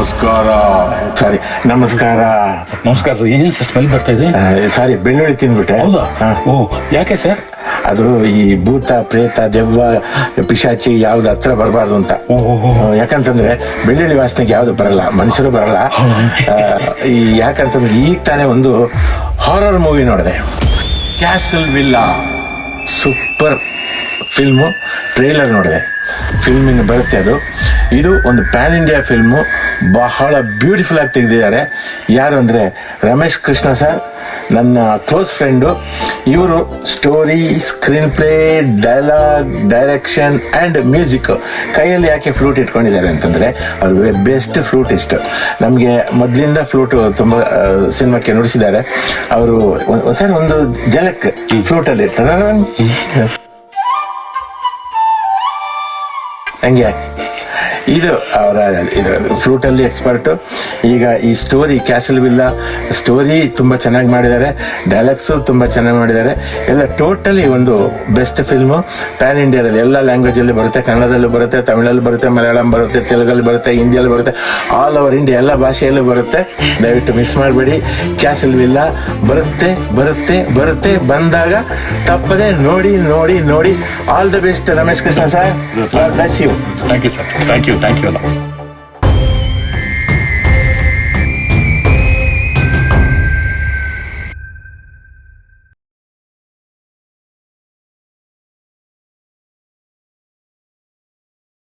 ನಮಸ್ಕಾರ. ಸಾರಿ, ನಮಸ್ಕಾರ. ನಮಸ್ಕಾರ ಸರ್. ಏನ್ ಸರ್ ಸ್ಮೆಲ್ ಬರ್ತಾ ಇದೆ? ಸಾರಿ, ಬೆಳ್ಳುಳ್ಳಿ ತಿಂದ್ಬಿಟ್ಟೆ. ಹೌದಾ? ಹಾ. ಓ, ಯಾಕೆ ಸರ್? ಅದು ಈ ಭೂತ ಪ್ರೇತ ದೆವ್ವ ಪಿಶಾಚಿ ಯಾವ್ದು ಹತ್ರ ಬರಬಾರ್ದು ಅಂತ. ಯಾಕಂತಂದ್ರೆ ಬೆಳ್ಳುಳ್ಳಿ ವಾಸನೆಗೆ ಯಾವ್ದು ಬರಲ್ಲ, ಮನುಷ್ಯರು ಬರಲ್ಲ. ಈ ಯಾಕಂತಂದ್ರೆ ಈಗ ತಾನೇ ಒಂದು ಹಾರರ್ ಮೂವಿ ನೋಡಿದೆ, castle villa. Super film. Trailer ನೋಡಿದೆ, ಫಿಲ್ಮಿನ ಬರುತ್ತೆ ಅದು. ಇದು ಒಂದು ಪ್ಯಾನ್ ಇಂಡಿಯಾ ಫಿಲ್ಮು, ಬಹಳ ಬ್ಯೂಟಿಫುಲ್ ಆಗಿ ತೆಗೆದಿದ್ದಾರೆ. ಯಾರು ಅಂದರೆ ರಮೇಶ್ ಕೃಷ್ಣ ಸರ್, ನನ್ನ ಕ್ಲೋಸ್ ಫ್ರೆಂಡು. ಇವರು story, screen play, dialogue, direction and music. ಕೈಯಲ್ಲಿ ಯಾಕೆ ಫ್ಲೂಟ್ ಇಟ್ಕೊಂಡಿದ್ದಾರೆ ಅಂತಂದರೆ ಅವರು ಬೆಸ್ಟ್ ಫ್ಲೂಟಿಸ್ಟ್. ನಮಗೆ ಮೊದಲಿಂದ ಫ್ಲೂಟು ತುಂಬ ಸಿನಿಮಾಕ್ಕೆ ನುಡಿಸಿದ್ದಾರೆ ಅವರು. ಸರ್, ಒಂದು ಜಲಕ್ ಫ್ಲೂಟಲ್ಲಿ ಹಂಗೆ ಇದು ಅವರ ಇದು ಫ್ಲೂಟಲ್ಲಿ ಎಕ್ಸ್ಪರ್ಟು. ಈಗ ಈ ಸ್ಟೋರಿ ಕ್ಯಾಸಲ್ ವಿಲ್ಲಾ ಸ್ಟೋರಿ ತುಂಬ ಚೆನ್ನಾಗಿ ಮಾಡಿದ್ದಾರೆ, ಡೈಲಾಗ್ಸು ತುಂಬ ಚೆನ್ನಾಗಿ ಮಾಡಿದ್ದಾರೆ. ಎಲ್ಲ ಟೋಟಲಿ ಒಂದು ಬೆಸ್ಟ್ ಫಿಲ್ಮು. ಪ್ಯಾನ್ ಇಂಡಿಯಾದಲ್ಲಿ ಎಲ್ಲ ಲ್ಯಾಂಗ್ವೇಜಲ್ಲಿ ಬರುತ್ತೆ, ಕನ್ನಡದಲ್ಲೂ ಬರುತ್ತೆ, ತಮಿಳಲ್ಲಿ ಬರುತ್ತೆ, ಮಲಯಾಳಂ ಬರುತ್ತೆ, ತೆಲುಗಲ್ಲಿ ಬರುತ್ತೆ, ಹಿಂದಿಯಲ್ಲಿ ಬರುತ್ತೆ, ಆಲ್ ಓವರ್ ಇಂಡಿಯಾ ಎಲ್ಲ ಭಾಷೆಯಲ್ಲೂ ಬರುತ್ತೆ. ದಯವಿಟ್ಟು ಮಿಸ್ ಮಾಡಬೇಡಿ. ಕ್ಯಾಸಲ್ ವಿಲ್ಲಾ ಬರುತ್ತೆ ಬರುತ್ತೆ ಬರುತ್ತೆ. ಬಂದಾಗ ತಪ್ಪದೆ ನೋಡಿ ನೋಡಿ ನೋಡಿ. All the best Ramesh Krishna sir. Bless you. Thank you sir. Thank you ಅಲ್ಲ.